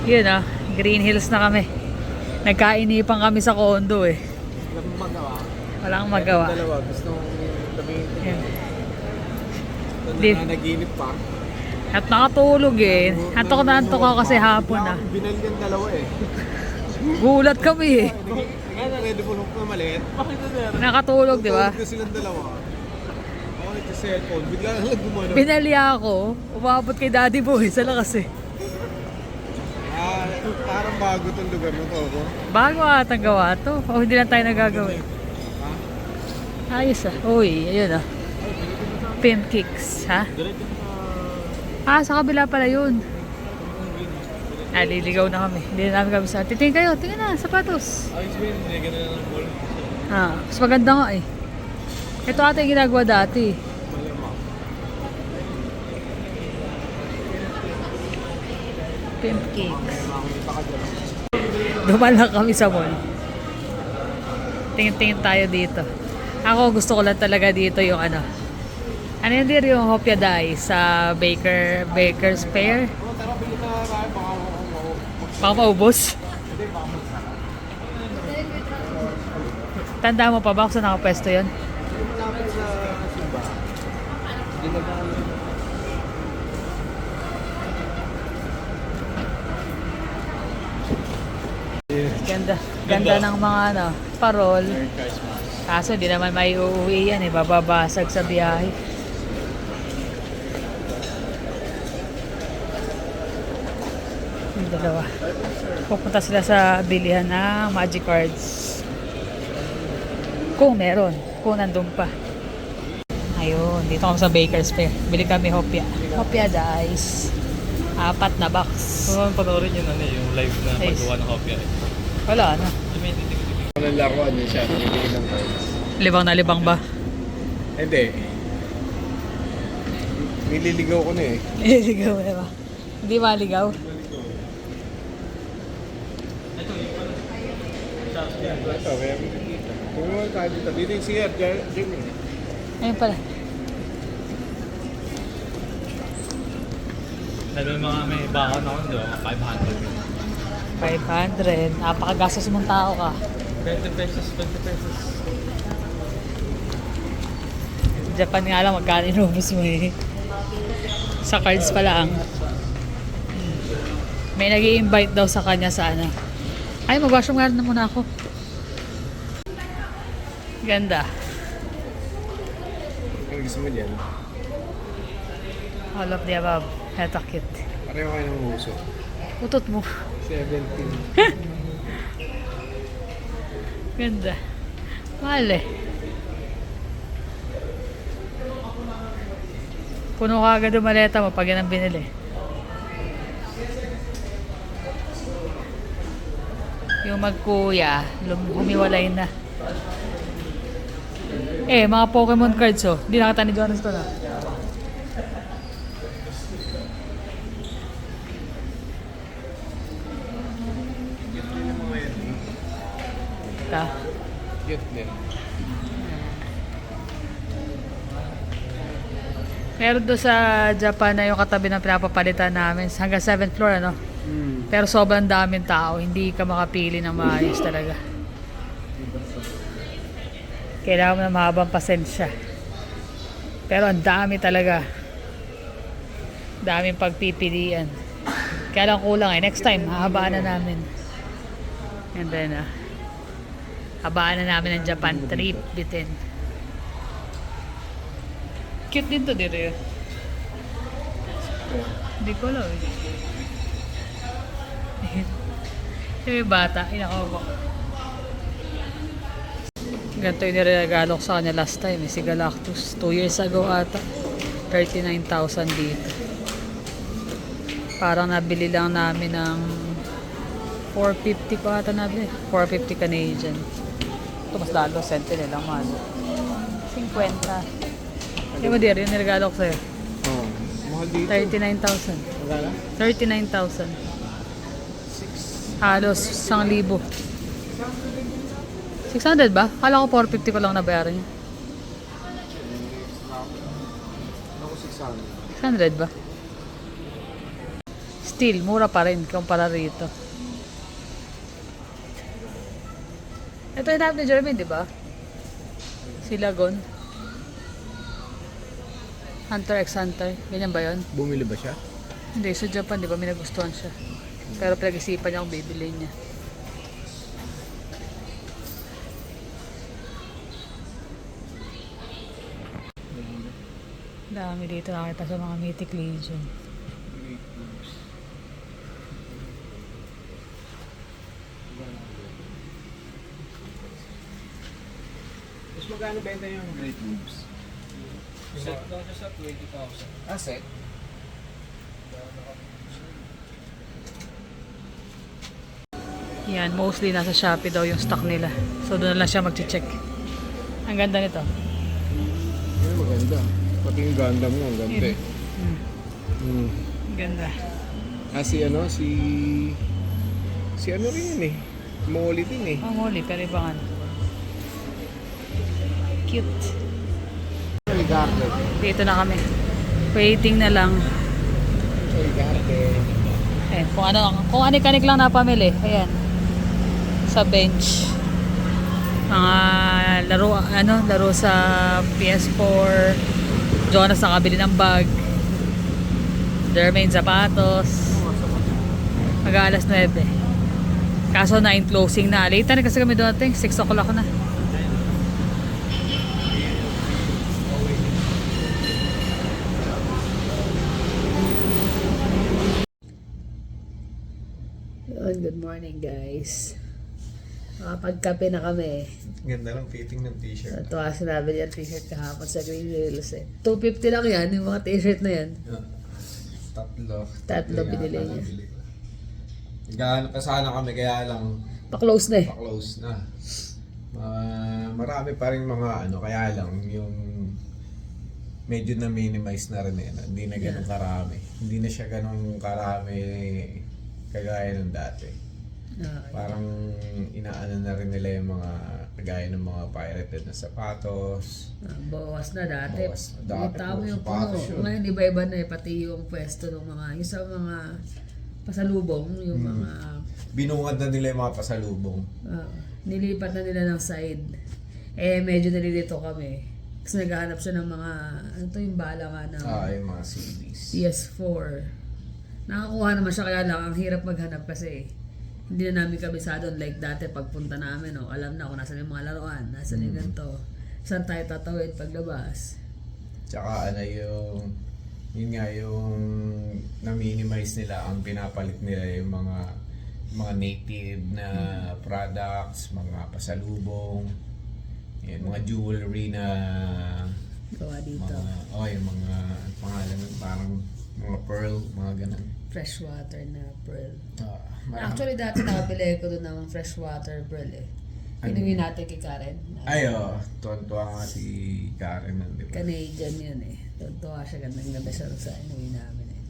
Yun ah, Green Hills na kami. Nagkainipan kami sa condo eh. Walang magawa. Walang magawa. Dalawa, gusto kong sabihin ko. Yan. Naginip pa. At nakatulog eh. Antok na antok ako kasi hapon ah. Binal yung dalawa eh. Gulat kami eh. Ready mo nung maliit. Bakit na Nakatulog, di ba? Tulog na silang dalawa. Ako nagsa-cellphone. Bigla lang gumano. Binalya ako. Umabot kay Daddy Boy sa lakas eh. Parang bago itong lugar mo to ako. Bago atang gawa to. O hindi lang tayo nagagawin. Ayos ah. Uy, ayun ah. Pimp Kicks, ha? Ah, sa kabila pala yun. Ah, liligaw na kami. Hindi na namin kami sa... Titingin kayo, tingin na, sapatos. Ayos ba yun? Hindi na ng ball. Ah, mas maganda nga eh. Ito ata yung ginagawa dati. Pimp Kicks. Duman lang kami sa mall. Tingin-tingin tayo dito. Ako gusto ko lang talaga dito yung ano. Ano yun din yung Hopia Dai sa Baker's Fair? Tara, bili na tayo. Baka maubos. Tanda mo pa ba kung saan nakapwesto yun? Malapit sa Simba. Ganda. Ganda ng mga ano, parol. Kaso di naman may uuwi yan eh. Bababasag sa biyahe. Yung dalawa. Pupunta sila sa bilihan ng Magic Cards. Kung meron. Kung nandun pa. Ayun. Dito kami sa Baker's Fair. Bili kami Hopia. Hopia Dice. 4 na box. Kung panoorin yun, yung live na Nice. paggawa ng kopya. Wala na. Walang laruan yun siya. Bibili ng cards. Libang na libang ba? Hindi. Nililigaw ko na eh. Ligaw na ba? Hindi maligaw. Ito, kaya dito. Kung mo tayo dito. Dito yung CR, Jimmy. Ayun pala. May mga may bakon ako, di ba? 500. 500. Napakagastos mong tao ka. 20 pesos, 20 pesos. Japan nga lang magkano inubos mo eh. Sa cards pa lang. May nag-i-invite daw sa kanya sa ano. Ay, mag-washroom nga na muna ako. Ganda. Ang gusto mo dyan? All of the above. Heto cute. Pareho kayo ng uso. Utot mo. 17. Ganda. Mahal eh. Puno ka agad yung maleta mo pag yan ang binili. Yung magkuya, humiwalay na. Eh, mga Pokemon cards oh. Hindi nakita ni Jonas to na. Ta. Cute din. Meron doon sa Japan na yung katabi ng pinapapalitan namin. Hanggang 7th floor ano. Pero sobrang daming tao. Hindi ka makapili ng maayos talaga. Kailangan mo na mahabang pasensya. Pero ang dami talaga. Daming pagpipilian. Kaya lang kulang eh. Next time, hahabaan na namin. And then, habaan na namin ang Japan trip. Bitin. Cute din to, dire. Hindi ko alam eh. Yung bata, inakaw ko. Ganito yung niregalo ko sa kanya last time eh, si Galactus. 2 years ago ata. 39,000 dito. Parang nabili lang namin ng 450 ko ata nabili. 450 Canadian. Ito mas lalo, Sentinel lang mahal. 50. Hindi mo dear, yung niregalo ko sa'yo. Oo. Mahal dito. 39,000. Magkala? 39,000. Halos 1,000. 600 ba? Kala ko 450 ko lang nabayaran niya. Ako 600. 600 ba? Still, mura pa rin kumpara rito. Ito yung hanap ni Jeremy, di ba? Si Lagon. Hunter x Hunter. Ganyan ba yun? Bumili ba siya? Hindi, sa Japan, di ba? May nagustuhan siya. Pero pinag-isipan niya kung bibili niya. Dami dito nakita sa mga Mythic Legion. Mas magkano benta yung Great Moves? Set lang siya sa 20,000. Ah, set? Yan, mostly nasa Shopee daw yung stock nila. So doon na lang siya mag-check. Ang ganda nito. Yan, maganda. Pati yung Gundam mo, ang ganda eh. Mm. Ang ganda. Ah, si ano, si ano rin yun eh. Molly din eh. Ang huli, pero ibang ano. Cute. Ay, garden. Dito na kami. Waiting na lang. Ay, garden. Ayan, kung anik-anik lang napamili. Ayan. Sa bench. Mga laro sa PS4. Jonas nakabili ng bag. Jermaine sapatos. Mag-aalas 9. Kaso 9 closing na. Late na kasi kami doon. 6 o'clock na. Good morning guys. Makapagkape na kami. Ganda lang fitting ng t-shirt. Ito nga sinabi niya t-shirt kahapon sa Green Hills eh. 250 lang yan, yung mga t-shirt na yan. Tatlo binili niya. Gaano pa sana kami kaya lang Pa-close na eh. pa-close na. Marami pa rin mga ano, kaya lang yung medyo na-minimize na rin eh. Hindi na ganun karami. Hindi na siya ganun karami kagaya ng dati. Parang inaano na rin nila yung mga kagaya ng mga pirated na sapatos. Bawas na dati. Bawas na dati. Tama yung Sapatos puno. yun. Ngayon iba-iba na eh. Pati yung pwesto ng mga, yung sa mga pasalubong, yung mga Binungad na nila yung mga pasalubong. nilipat na nila ng side. Eh, medyo nalilito kami. Kasi naghahanap siya ng mga, ano to yung bala nga ng Yung mga CDs. PS4. Nakakuha naman siya, kaya lang ang hirap maghanap kasi hindi na namin kabisado like dati pagpunta namin, no, alam na kung nasan yung mga laruan, nasan yung ganito, saan tayo tatawid paglabas. Tsaka ano yun nga yung na-minimize nila, ang pinapalit nila yung mga native na products, mga pasalubong, yung mga jewelry na Gawa dito. yung mga pangalan parang mga pearl, mga ganun. Freshwater na pearl. Marami. Actually, dati nakabili ko doon ng freshwater pearl eh. Inuwi natin kay Karen. Tuwan-tuwa nga si Karen nun, di ba? Canadian yun eh. Tuwa siya, ganda siya sa inuwi namin eh.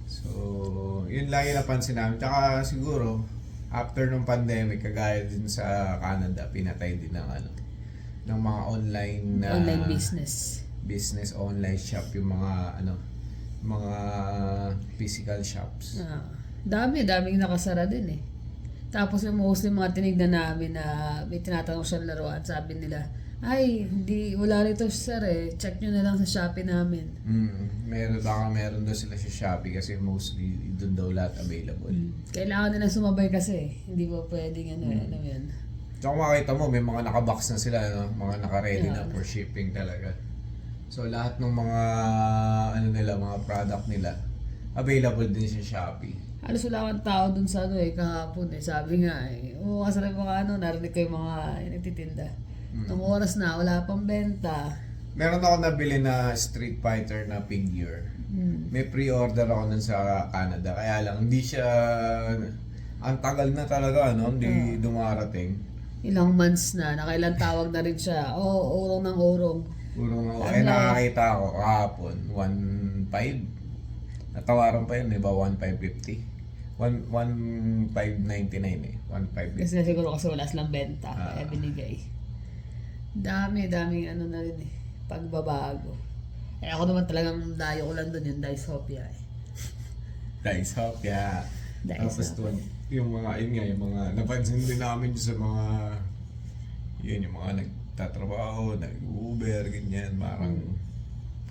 So, yun lang yung napansin namin. Tsaka siguro, after ng pandemic, kagaya din sa Canada, pinatay din ng mga online na Online business. online shop, yung mga physical shops. Daming nakasara din eh. Tapos yung mostly mga tinignan namin na may tinatanong siyang laruan, sabi nila, ay, wala rito sir eh. Check nyo na lang sa Shopee namin. Meron daw sila sa Shopee kasi mostly doon daw lahat available. Kailangan nila sumabay kasi. Hindi po pwedeng ano yun. Tsaka makita mo, may mga nakabox na sila, no? Mga naka-ready na for shipping talaga. So lahat ng mga mga product nila available din sa Shopee. Halos wala kang tao dun sa kahapon eh. Sabi nga eh, kasi mga narinig ko yung mga nagtitinda. Nung oras na, wala pang benta. Meron ako nabili na Street Fighter na figure. May pre-order ako nun sa Canada. Kaya lang, hindi siya... Ang tagal na talaga, hindi dumarating. Ilang months na, nakailang tawag na rin siya. Urong ng urong. Nakakita ako kahapon, 1.5. Natawaran pa yun, di ba? 1.550. 1.599 eh. 1.550. Kasi siguro kasi wala silang benta, kaya binigay. Daming na rin eh. Pagbabago. Ako naman talagang dayo ko lang doon yung Dice Hopia eh. Dice Hopya. Dice Tapos Hop. doon, yung mga napansin din namin sa mga, yung mga nagtatrabaho, nag-Uber, ganyan, parang,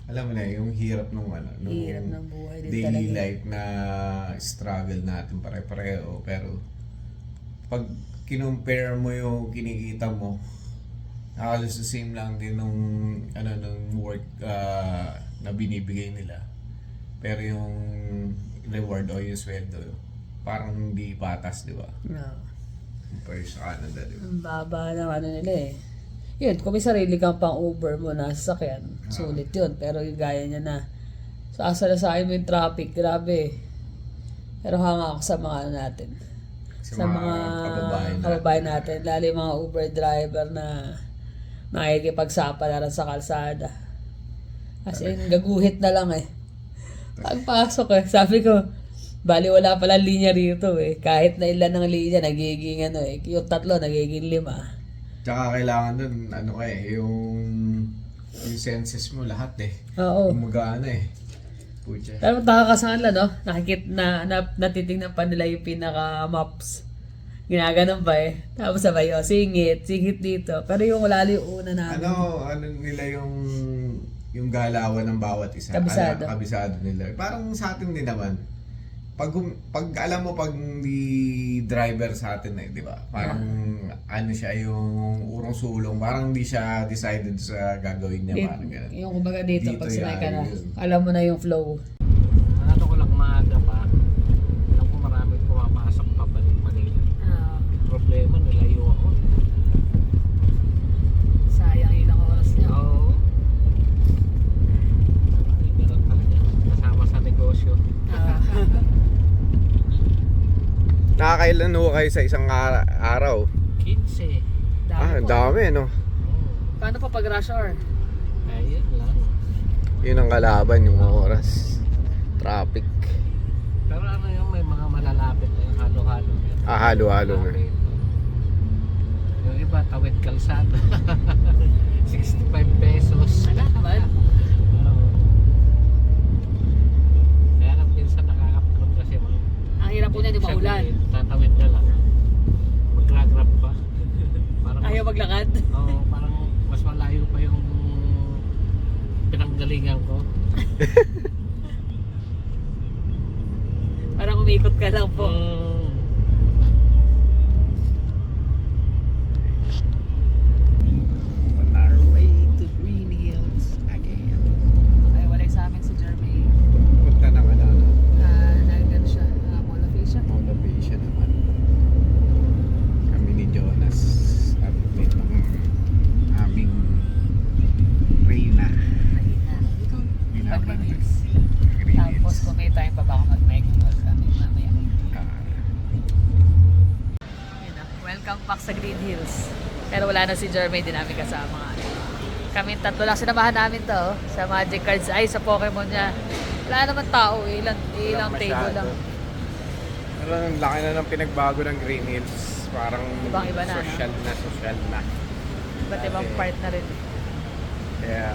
alam mo na, yung hirap nung Hirap ng buhay din daily talaga. life na struggle natin pare-pareho. Pero, pag kinumpare mo yung kinikita mo, halos the same lang din nung work na binibigay nila. Pero yung reward o yung sweldo, parang hindi patas, di ba? No. Compare sa Canada, di ba? Ang baba ng ano nila eh. Yun, kung may sarili kang pang Uber mo na sasakyan, sulit yun. Pero yung gaya niya na, sasalasahin mo yung traffic, grabe. Pero hanga ako sa mga ano natin. Sa mga kababayan natin. Lalo yung mga Uber driver na nakikipagsapalaran sa kalsada. As in, gaguhit na lang eh. Pagpasok eh, sabi ko, bali wala pala linya rito eh. Kahit na ilan ng linya, nagiging ano eh. Yung 3, nagiging 5. Tsaka kailangan dun, yung senses mo lahat eh. Oo. Gumagana eh. Pucha. Pero nakakasala, no? Natitingnan pa nila yung pinaka-maps. Ginaganon pa eh. Tapos sabay, singit dito. Pero yung lalo yung una namin. Ano nila yung galawan ng bawat isa. Kabisado. Kabisado nila. Parang sa atin din naman. Pag alam mo pag hindi driver sa atin eh, di ba? Parang ano siya yung urong sulong. Parang hindi siya decided sa gagawin niya. Parang ganun. Yung kumbaga dito, Dito pag sinay ka na, yun. alam mo na yung flow. Ano ko lang maaga pa. Alam ko maraming pumapasok pabalik Manila. Problema, nilayo ako. Sayang ilang oras niya. Oo. Ay, ganun talaga. Kasama sa negosyo. Nakakailan ho kayo sa isang araw? 15. Ang dami no? Paano pa pag rush hour? Ayun lang. Yun ang kalaban yung oras. Traffic. Pero ano yung may mga malalapit na yung halo-halo. Halo-halo na. Malapit. Yung iba, tawid kalsada. 65 pesos. Ala, naman. Oo. Kaya lang minsan nakaka-approve kasi mga Ang hirap po niya, di maulan. tatawid na lang. Mag-grab pa. Parang Ayaw maglakad. Oo, parang mas malayo pa yung pinanggalingan ko. Parang umikot ka lang po. On our way to Green Hills again. Ay, walay sa amin si Jermaine. Punta naman Nagano siya, Mall of Asia. Mall of Asia naman. Kami ni Jonas at nitong aming Reyna. Binabantay. Green Tapos Hills. kung may time pa baka mag-Mega Mall kami mamaya. Yun na, welcome back sa Green Hills. Pero wala na si Jermaine, din namin kasama. Kami 3 lang, sinamahan namin to sa Magic Cards, ay sa Pokemon niya. Wala naman tao, ilang table lang. Pero ang laki na ng pinagbago ng Green Hills. Parang Ibang-iba na, social na. Iba't ibang part na rin. Kaya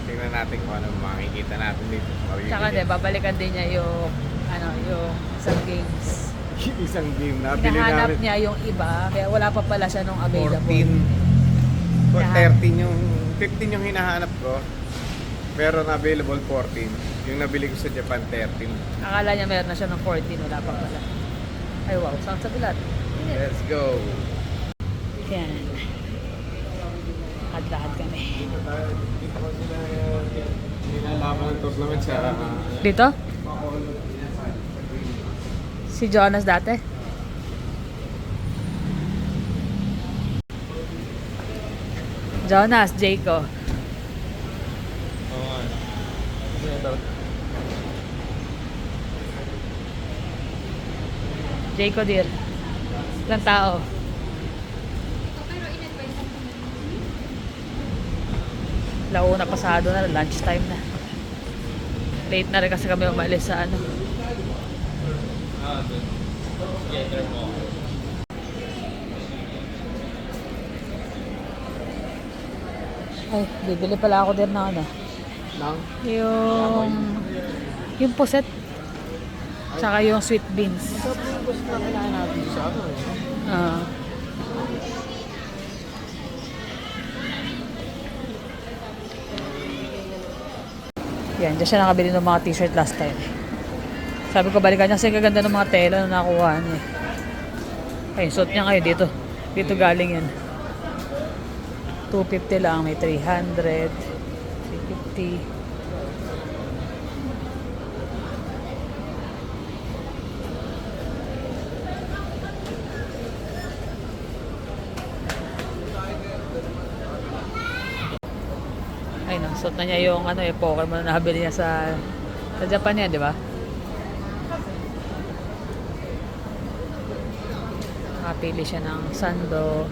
tingnan natin kung ano makikita natin dito. Tsaka babalikan din niya yung isang games. Isang game na bili Hinahanap namin. niya yung iba, kaya wala pa pala siya nung available. 14. 13 yung 15 yung hinahanap ko. Pero na available 14. Yung nabili ko sa Japan 13. Akala niya meron na siya ng 14, wala pa pala. Ay wow, saan sa bilat? Let's go. Yan. Lakad kami. Nilalaman ng tournament sa Dito? Si Jonas dati? Jonas, Jayco. Jayco dear. Ilang tao? Launa pasado na, lunchtime na. Late na rin kasi kami umalis sa ano. Ay, bibili pala ako din na ano. Nang? Yung puset. Tsaka yung sweet beans. Ito po yung gusto na kailangan natin sa ano eh. Ah. Yan, dyan siya nakabili ng mga t-shirt last time. Sabi ko balikan niya kasi kaganda ng mga tela na nakuha niya. Ay, suot niya ngayon dito. Dito galing yan. 250 lang, may 300, 350. Ay, nasuot na niya yung ano, Pokemon na nabili niya sa Japan yan, di ba? Nakapili siya ng sando.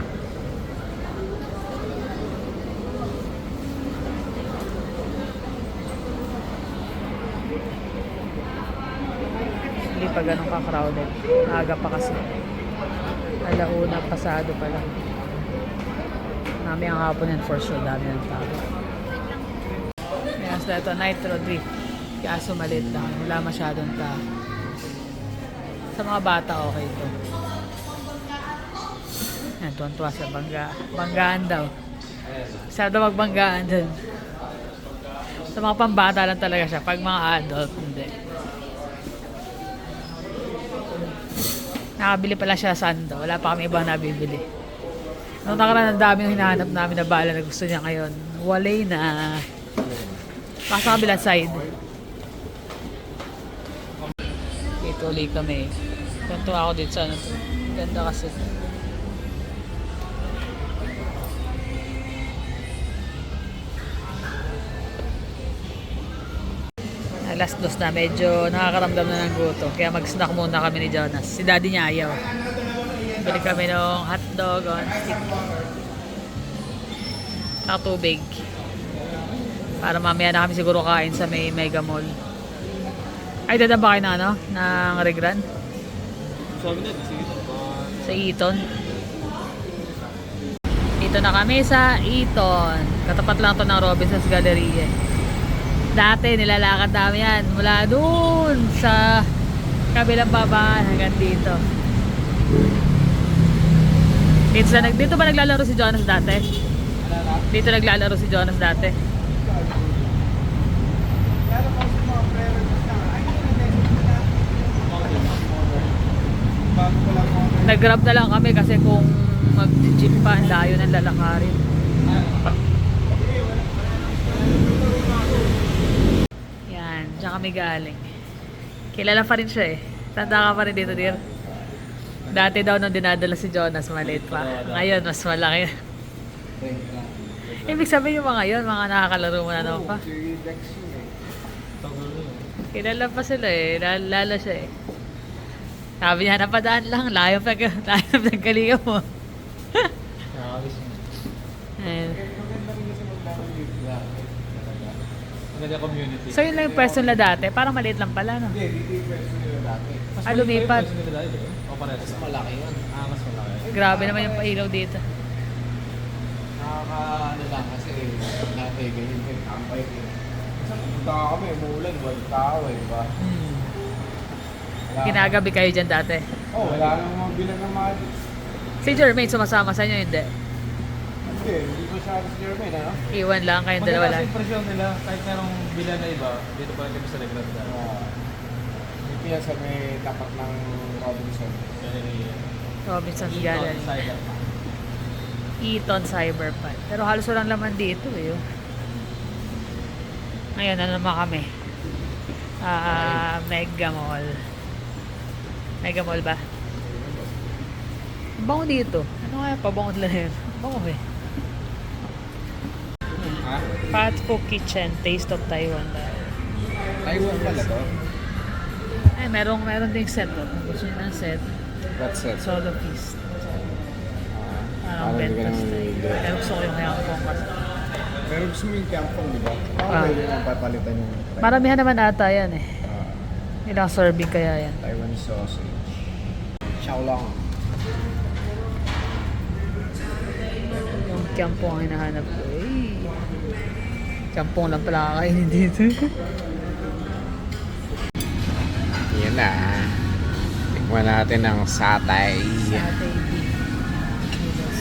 Hindi pa ganun ka-crowded. Aga pa kasi. Alauna pasado pa lang. Nami ang hapon yan for sure. Dami ng tao. Yes, ito Nitro Drift. Kaso maliit lang. Wala masyadong tao. Sa mga bata okay ito. Yan, tuwan-tuwa sa banggaan daw. Masyado magbanggaan dun. Sa mga pambata lang talaga siya. Pag mga adult, hindi. Nakabili pala siya sando. Wala pa kami ibang nabibili. Nung nakaraan ang dami yung hinahanap namin na bala na gusto niya ngayon. Walay na. Pasok kabilang side. Dito ulit kami. Ganto ako dito sa ano to. Ganda kasi. Alas 2 na, medyo nakakaramdam na ng gutom. Kaya mag-snack muna kami ni Jonas. Si daddy niya ayaw. Bili kami ng hotdog on stick. Saka tubig. Para mamaya na kami siguro kain sa may Mega Mall. Ay, dadaan ba kayo na ano? Ng Regran? Sa Eton. Dito na kami sa Eton. Katapat lang to ng Robinsons Galleria. Dati nilalakad namin yan mula doon sa kabilang baba hanggang dito. Dito ba naglalaro si Jonas dati? Dito naglalaro si Jonas dati. Nag-grab na lang kami kasi kung mag-jeep pa, ang layo ng lalakarin. Yan, dyan kami galing. Kilala pa rin siya eh. Tanda ka pa rin dito, dear. Dati daw nung dinadala si Jonas, maliit pa. Ngayon, mas malaki. Ibig sabihin yung mga yun, mga nakakalaro mo na naman pa. Kilala pa sila eh, lalo siya eh. Sabi niya, napadaan lang, layo pa ng kaligaw mo. Ayun. So yun lang yung person na dati, parang maliit lang pala, no? Hindi, dito yung pwesto nila dati. Lumipat. Mas malaki yun. Mas malaki. Grabe naman yung pailaw dito. Nakaka-ano lang kasi natin ganyan yung kampay. Punta kami, umuulan, walang tao eh, ba? Ginagabi kayo dyan dati. Wala nang mga bilang ng mga... Si Jermaine sumasama sa inyo, hindi? Hindi pa siya si Jermaine, ano? Iwan lang kayong dalawa lang. Maganda kasi impresyon nila, kahit merong bilan na iba, dito pa rin kami sa Legrand. Dito yan sa may tapat ng Robinson. Robinsons Gallery. Eton Cyberpad. Pero halos walang laman dito eh. Ngayon, ano naman kami? Mega Mall. Mega Mall ba? Ang bango dito. Ano kaya pabango nila yun? Bango eh. Pat Cook Kitchen, Taste of Taiwan. Taiwan pala to? Ay, meron ding set to. Gusto nyo ng set. What set? Solo Feast. Parang Parang hindi ka bentos naman na yun. hindi. Pero gusto ko yung hayang kasi. Pero gusto mo yung kampong, di ba? Ah. Pwede nang papalitan yung Maramihan naman ata yan eh. Ilang serving kaya yan. Taiwan sausage. Xiaolong. Yung kiampong ang hinahanap ko. Kiampong lang pala kakainin dito. Yan na. Tikman natin ang satay. Satay beef. Noodles.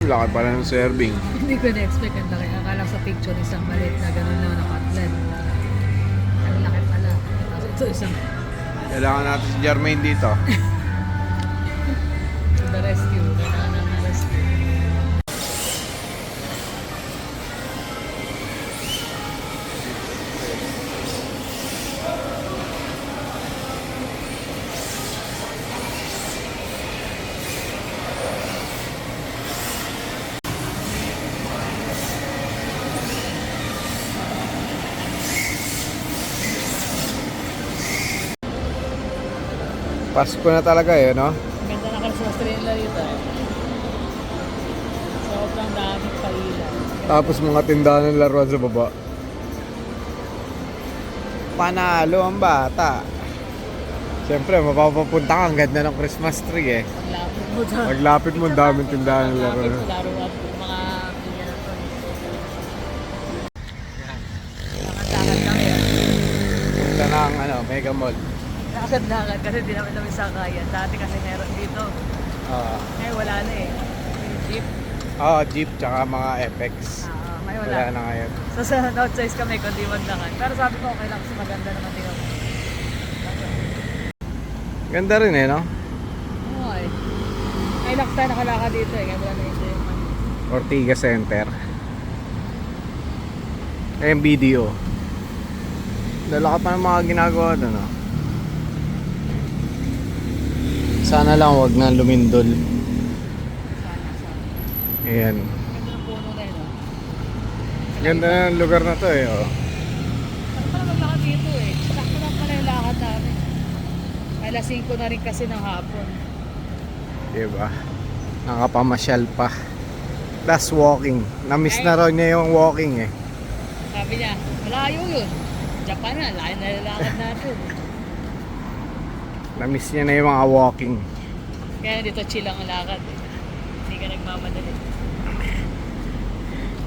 Laki pala ng serving. Hindi ko na-expect ang laki. Akala ko sa picture isang maliit na gano'n na nakatlan. Ang laki pala. Tapos ito isang Kailangan natin si Jermaine dito. the rescue. Kailangan ng rescue. Pasko na talaga eh, no? Ganda ng Christmas tree nila dito. Sobrang daming pailan. Tapos mga tindahan ng laruan sa baba. Panalo ang bata. Siyempre, mapapapunta ka. Ang ganda ng Christmas tree eh. Paglapit mo dyan. Paglapit mo, ang daming tindahan ng laruan. Laruan po mga pinya na to. Lakad-lakad lang yan. Punta na ang Mega Mall. Lakad-lakad kasi di namin namin sakayan. Dati kasi meron dito. Ngayon wala na eh. Yung jeep. Jeep tsaka mga FX. Ngayon wala. Wala na ngayon. So sa no choice kami kundi maglakan. Pero sabi ko okay lang kasi maganda naman din ako. Ganda rin eh, no? Oo eh. Ay lang tayo nakalakad dito eh. Kaya wala na enjoy man. Ortigas Center. MBDO. Dala ka pa ng mga ginagawa doon, no? Sana lang wag na lumindol. Ayan. Ganda ng puno na yun oh. Ganda ng lugar na to eh, oh. Ano pala maglakad dito eh. Sakto lang pala yung lakad namin. Alas 5 na rin kasi ng hapon. Diba? Nakapamasyal pa. Plus walking. Namiss na raw niya yung walking eh. Sabi niya, malayo yun. Japan na, layo na lalakad natin. Namiss niya na yung mga walking. Kaya dito chill ang lakad eh. Hindi ka nagmamadali.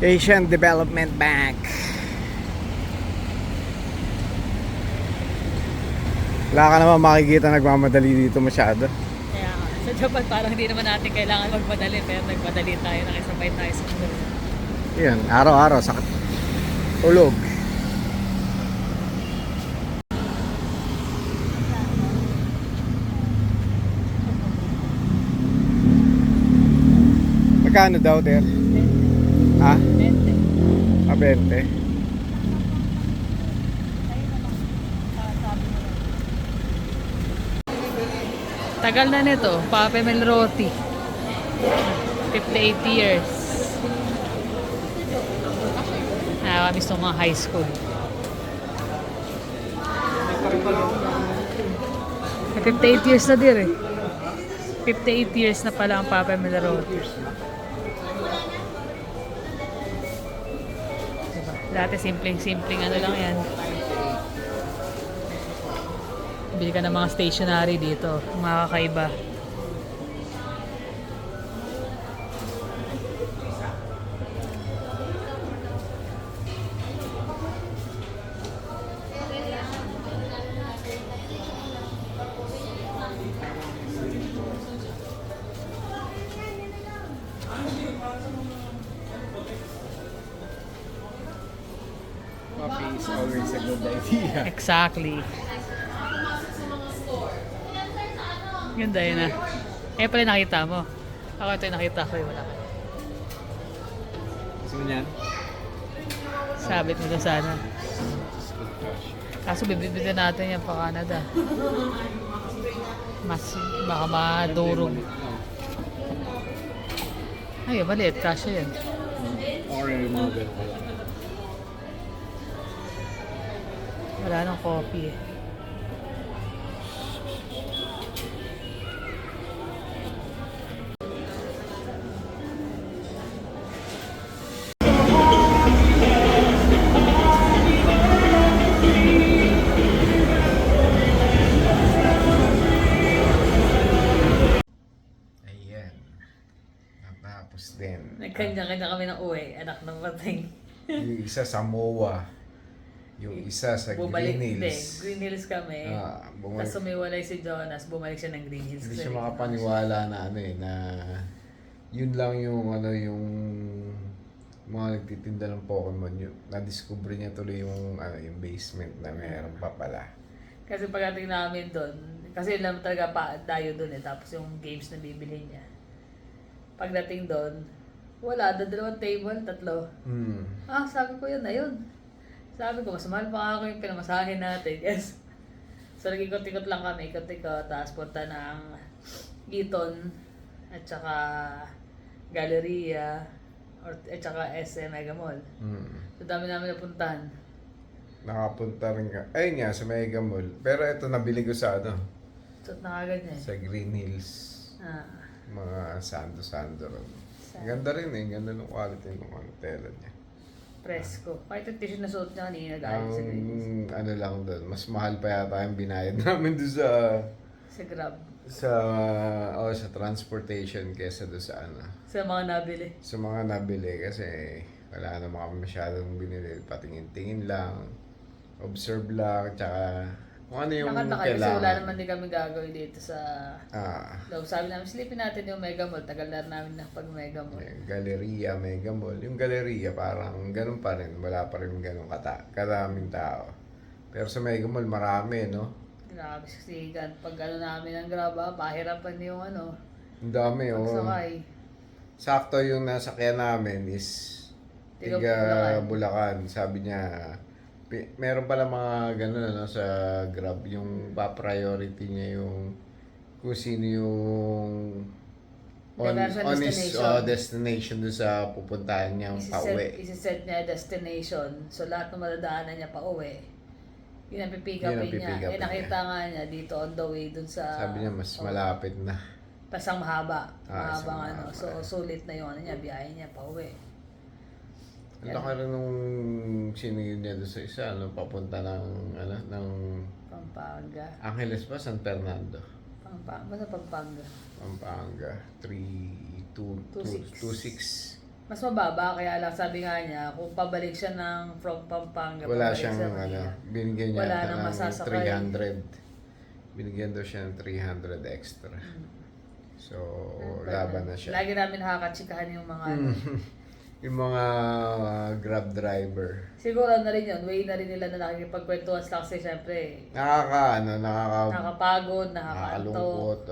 Asian Development Bank. Wala ka naman makikita nagmamadali dito masyado. Kaya nga, sa Japan parang hindi naman natin kailangan magmadali. Pero nagmadali tayo, nakisabay tayo sa mundo. Yan, araw-araw sa tulog. Magkano daw, Ter? Ha? 20. 20. Tagal na nito, Pape Melroti. 58 years. Nakakamiss ng mga high school. 58 years na din eh. 58 years na pala ang Pape Melroti. Diba? Dati simpleng ano lang yan. Bili ka ng mga stationery dito, mga kakaiba. Coffee is always a good idea. Exactly. Ganda yun ah. Eh pala nakita mo. Ako ito yung nakita ko, wala ka. Gusto mo niyan? Sabit mo doon sana. Kaso bibigyan natin yan pa Canada. Mas baka madurog. Ay, maliit. Kasya yan. Already mga Wala nang coffee eh. Ayan. Natapos din. Nagkanya-kanya kami ng uwi. Anak ng bating. Yung isa Samoa. Yung isa sa Bumalik, Green hindi. Hills. Green Hills kami. Bumalik. Tapos sumiwalay si Jonas, bumalik siya ng Green Hills. Hindi kasi siya makapaniwala na ano eh, na yun lang yung ano yung mga nagtitinda ng Pokemon yun. Na-discover niya tuloy yung ano yung basement na meron pa pala. Kasi pagdating namin doon, kasi yun lang talaga pa tayo doon eh. Tapos yung games na bibili niya. Pagdating doon, wala. Dalawang table, 3. Hmm. Sabi ko yun na yun. Sabi ko, mas mahal pa ako yung pinamasahin natin. Yes. So, nag-ikot-ikot lang kami. Ikot-ikot. Tapos punta ng Eton. At saka Galleria. At saka SM Mega Mall. So, dami namin napuntahan. Nakapunta rin ka. Ayun nga, sa Mega Mall. Pero ito, nabili ko sa ano, So, nakaganyan. sa Green Hills. Mga sando-sando rin. Ganda rin eh. Ganda ng quality ng ano, tela niya. Presko. Kahit yung t-shirt na suot niya kanina, Ang galing sa Green Hills. ano lang doon, mas mahal pa yata yung binayad namin doon sa Sa Grab. sa transportation kesa doon sa ano. Sa mga nabili. Sa mga nabili kasi wala naman kami masyadong binili. Patingin-tingin lang, observe lang, tsaka kung ano yung Nakanta kasi kailangan. wala naman din kami gagawin dito sa Ah, loob. Sabi namin, silipin natin yung Mega Mall. Tagal na namin na pag Mega Mall. Galleria, Mega Mall. Yung Galleria parang ganun pa rin. Wala pa rin ganun karaming tao. Pero sa Mega Mall marami, no? Grabe siksikan. Pag ano namin ang Grab, pahirapan yung ano, Ang dami, oh. pagsakay. Sakto yung nasakyan namin is Tiga tiga Bulacan. Sabi niya, meron pala mga ganun ano, sa Grab, yung pa-priority niya yung kung sino yung on his destination doon sa pupuntahan niyang pauwi. Isiset niya destination. So lahat ng madadaanan niya pa uwi. Yun ang pipick Yun ang upin niya. pipick upin Nakita nga niya dito on the way dun sa... Sabi niya, mas malapit na. Pasang mahaba. isang Mahabang ano. mahaba. So sulit na yung ano niya, biyahe niya pa uwi. Ang laki rin nung sinigil niya doon sa isa, ano, papunta ng, ano, ng Pampanga. Angeles ba? San Fernando. Basta Pampanga. Pampanga. 3-2-6. Mas mababa, kaya lang sabi nga niya, kung pabalik siya ng from Pampanga, Wala pabalik siyang, sa ano, Manila, binigyan niya wala ata nang ng masasakay. 300. Binigyan daw siya ng 300 extra. So, laban na siya. Lagi namin nakakatsikahan yung mga ano. Yung mga Grab driver. Siguro na rin yun, way na rin nila na nakikipagkwentuhan sila kasi syempre, nakakapagod, nakakaantok. nakakalungkot.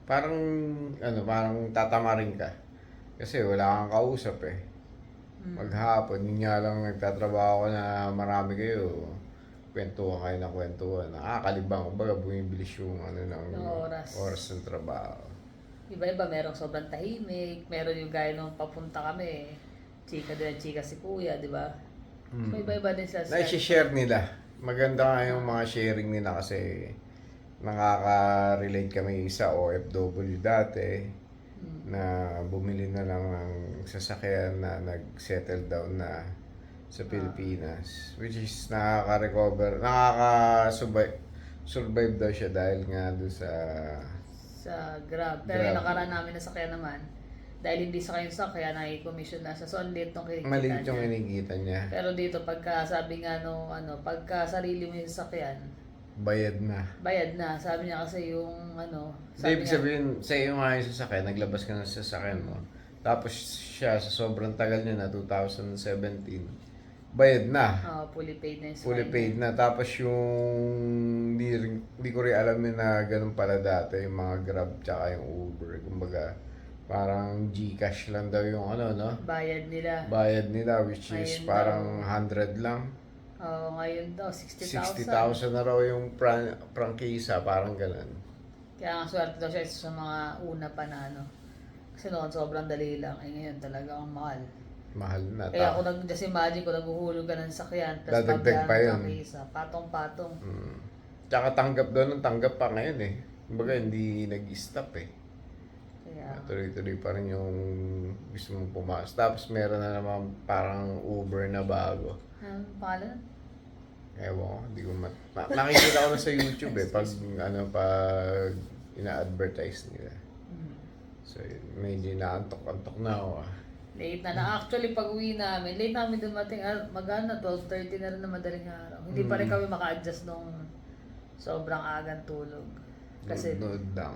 Parang, parang tatama rin ka. Kasi wala kang kausap eh. Maghapon, yun nga lang nagtatrabaho ko na marami kayo. Kwentuhan kayo na kwentuhan. Nakakalibang. Kumbaga, bumibilis yung ng Yung oras ng trabaho. Iba-iba, merong sobrang tahimik, meron yung gaya nung papunta kami, chika din, chika si kuya, di ba? So iba-iba din sila. Na-share nila. Maganda nga yung mga sharing nila kasi nakaka-relate kami sa OFW dati na bumili na lang ng sasakyan na nag-settle down na sa Pilipinas, which is survive daw siya dahil nga doon sa Grab. Pero Grab. yung nakaraan namin na sakyan naman, dahil hindi sa kayo kaya nai-commission na siya. So, ang liit nung kinikita maliit yung niya. kinikita niya. Pero dito, pagka sabi nga nung pagka sarili mo yung sasakyan, Bayad na. bayad na. Sabi niya kasi yung Ibig sabihin, sa iyo nga yung sasakyan, naglabas ka ng sasakyan mo. Tapos siya, sa sobrang tagal niya na, 2017, bayad na. fully paid na yung Fully sakyan paid na. Tapos yung, di ko rin alam yun na ganun pala dati, yung mga Grab tsaka yung Uber. Kumbaga, parang Gcash lang daw yung no? Bayad nila. Bayad nila, which is Ayun parang 100 lang. Ngayon daw, 60,000. 60,000 na raw yung prangkisa, parang ganun. Kaya nga swerte daw siya sa mga una pa na Kasi noon sobrang dali lang. Ngayon talaga ang mahal. Mahal na. Kaya ako just imagine ko naguhulog ka ng sakyan, tapos Dadagdag pa yun. ka isa. Patong-patong. Tsaka tanggap doon, tanggap pa ngayon eh. Kumbaga hindi nag-stop eh. Kaya, Tuloy-tuloy pa rin yung gusto mong pumasok. Tapos meron na naman parang Uber na bago. pangalan? Ewan ko, hindi ko nakikita ko na sa YouTube eh, pag pag ina-advertise nila. So, medyo inaantok-antok na ako. Late na. Actually, pag uwi namin, late namin dumating, mag-ano, 12:30 na rin na madaling araw. Hindi pa rin kami maka-adjust nung sobrang agang tulog. Kasi, Nood lang.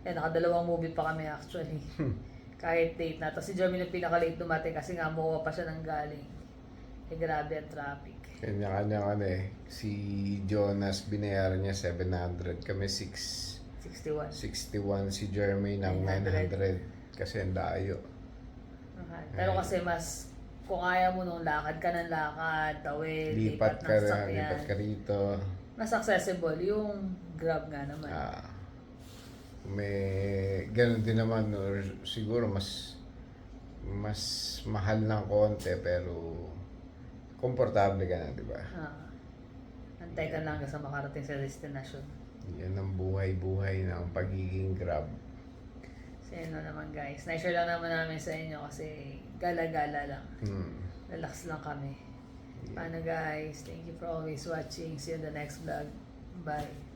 nakadalawang movie pa kami actually. Kahit late na. Tapos si Jeremy yung pinaka-late dumating kasi nga MOA pa siya nang galing. Grabe ang traffic. Kanya-kanya si Jonas binayaran niya 700, kami 61. 61, si Jeremy ng 900 kasi ang layo. Okay. Pero kasi mas, kung kaya mo nung lakad ka ng lakad, tawid, Lipat lipat ka ng na, sakyan, lipat ka rito. mas accessible yung Grab nga naman. May ganun din naman, or siguro mas mahal ng konti pero komportable ka na, di ba? Antay ka lang sa makarating sa destination. Yan ang buhay-buhay ng pagiging Grab. So yun na naman guys. Na-share lang naman namin sa inyo kasi gala-gala lang. Relax lang kami. Paano guys? Thank you for always watching. See you in the next vlog. Bye.